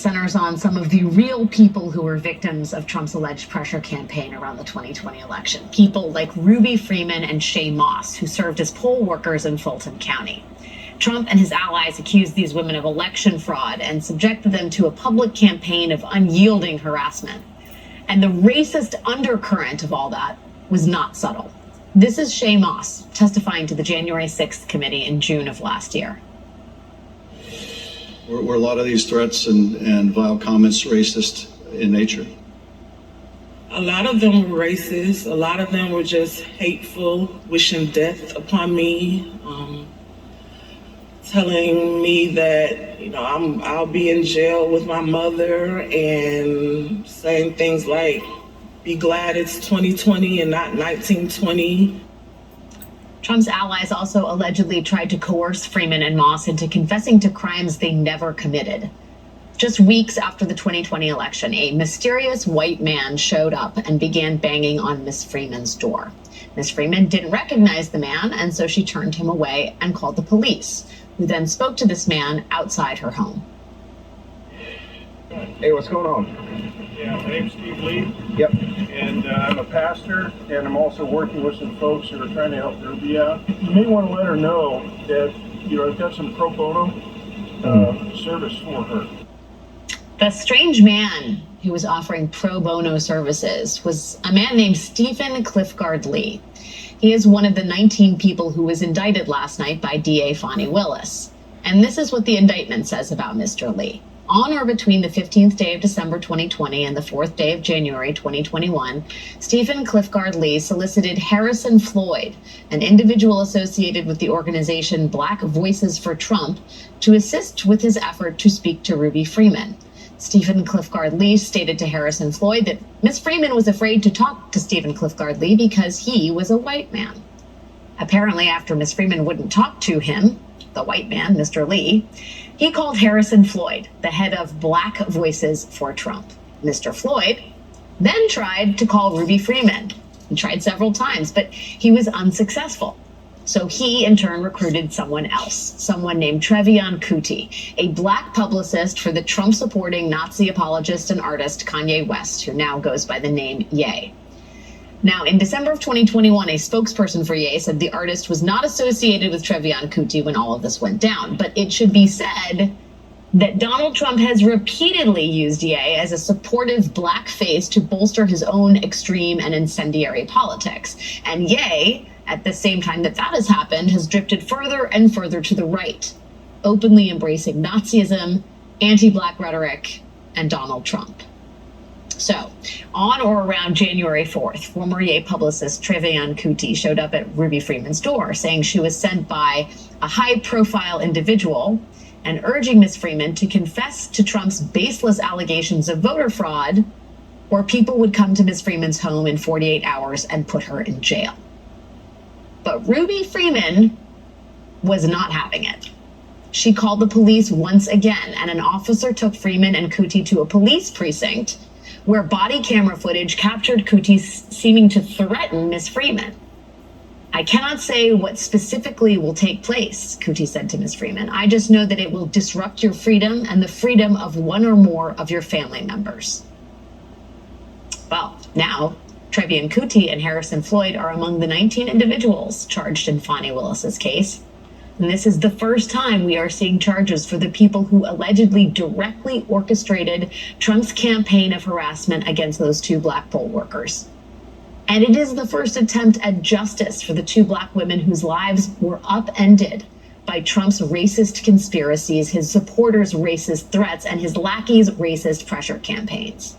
centers on some of the real people who were victims of Trump's alleged pressure campaign around the 2020 election. People like Ruby Freeman and Shay Moss, who served as poll workers in Fulton County. Trump and his allies accused these women of election fraud and subjected them to a public campaign of unyielding harassment. And the racist undercurrent of all that was not subtle. This is Shay Moss testifying to the January 6th committee in June of last year. Were a lot of these threats and vile comments racist in nature? A lot of them were racist. A lot of them were just hateful, wishing death upon me, telling me that, I'll be in jail with my mother, and saying things like, be glad it's 2020 and not 1920. Trump's allies also allegedly tried to coerce Freeman and Moss into confessing to crimes they never committed. Just weeks after the 2020 election, a mysterious white man showed up and began banging on Miss Freeman's door. Miss Freeman didn't recognize the man, and so she turned him away and called the police, who then spoke to this man outside her home. Hey, what's going on? Yeah, my name's Steve Lee. Yep. And I'm a pastor, and I'm also working with some folks who are trying to help Ruby out. You may want to let her know that, I've got some pro bono service for her. The strange man who was offering pro bono services was a man named Stephen Clifford Lee. He is one of the 19 people who was indicted last night by DA Fani Willis. And this is what the indictment says about Mr. Lee. On or between the 15th day of December 2020 and the 4th day of January 2021, Stephen Clifford Lee solicited Harrison Floyd, an individual associated with the organization Black Voices for Trump, to assist with his effort to speak to Ruby Freeman. Stephen Clifford Lee stated to Harrison Floyd that Ms. Freeman was afraid to talk to Stephen Clifford Lee because he was a white man. Apparently, after Ms. Freeman wouldn't talk to him, the white man, Mr. Lee, he called Harrison Floyd, the head of Black Voices for Trump. Mr. Floyd then tried to call Ruby Freeman. He tried several times, but he was unsuccessful. So he, in turn, recruited someone else, someone named Trevion Kuti, a Black publicist for the Trump-supporting Nazi apologist and artist Kanye West, who now goes by the name Ye. Now, in December of 2021, a spokesperson for Ye said the artist was not associated with Trevion Kuti when all of this went down. But it should be said that Donald Trump has repeatedly used Ye as a supportive black face to bolster his own extreme and incendiary politics. And Ye, at the same time that has happened, has drifted further and further to the right, openly embracing Nazism, anti-Black rhetoric, and Donald Trump. So, on or around January 4th, former Ye publicist Trevion Kuti showed up at Ruby Freeman's door, saying she was sent by a high-profile individual and urging Ms. Freeman to confess to Trump's baseless allegations of voter fraud, or people would come to Ms. Freeman's home in 48 hours and put her in jail. But Ruby Freeman was not having it. She called the police once again, and an officer took Freeman and Kuti to a police precinct where body camera footage captured Kuti seeming to threaten Ms. Freeman. I cannot say what specifically will take place, Kuti said to Ms. Freeman. I just know that it will disrupt your freedom and the freedom of one or more of your family members. Well, now, Trevion Kuti and Harrison Floyd are among the 19 individuals charged in Fani Willis's case. And this is the first time we are seeing charges for the people who allegedly directly orchestrated Trump's campaign of harassment against those two Black poll workers. And it is the first attempt at justice for the two Black women whose lives were upended by Trump's racist conspiracies, his supporters' racist threats, and his lackeys' racist pressure campaigns.